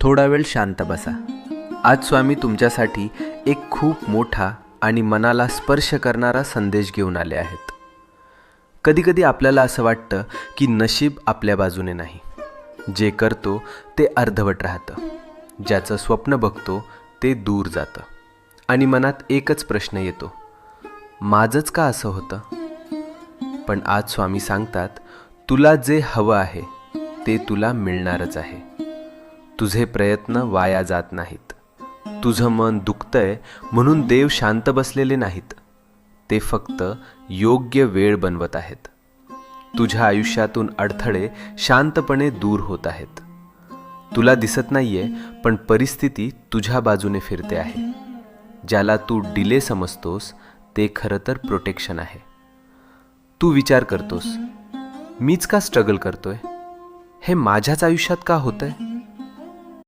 थोडा वेळ शांत बसा. आज स्वामी तुमच्यासाठी एक खूप मोठा आणि मनाला स्पर्श करणारा संदेश घेऊन आले आहेत. कधीकधी आपल्याला असं वाटतं की नशीब आपल्या बाजूने नाही. जे करतो ते अर्धवट राहतं, ज्याचं स्वप्न बघतो ते दूर जातं आणि मनात एकच प्रश्न येतो, माझंच का असं होतं? पण आज स्वामी सांगतात, तुला जे हवं आहे ते तुला मिळणारच आहे. तुझे प्रयत्न वाया जात नाहीत. तुझं मन दुखतंय म्हणून देव शांत बसलेले नाहीत. ते फक्त योग्य वेळ बनवत आहेत. तुझ्या आयुष्यातून अडथळे शांतपणे दूर होत आहेत. तुला दिसत नाहीये, पण परिस्थिती तुझ्या बाजूने फिरते आहे. ज्याला तू डिले समजतोस ते खरं तर प्रोटेक्शन आहे. तू विचार करतोस, मीच का स्ट्रगल करतोय? हे माझ्याच आयुष्यात का होतंय?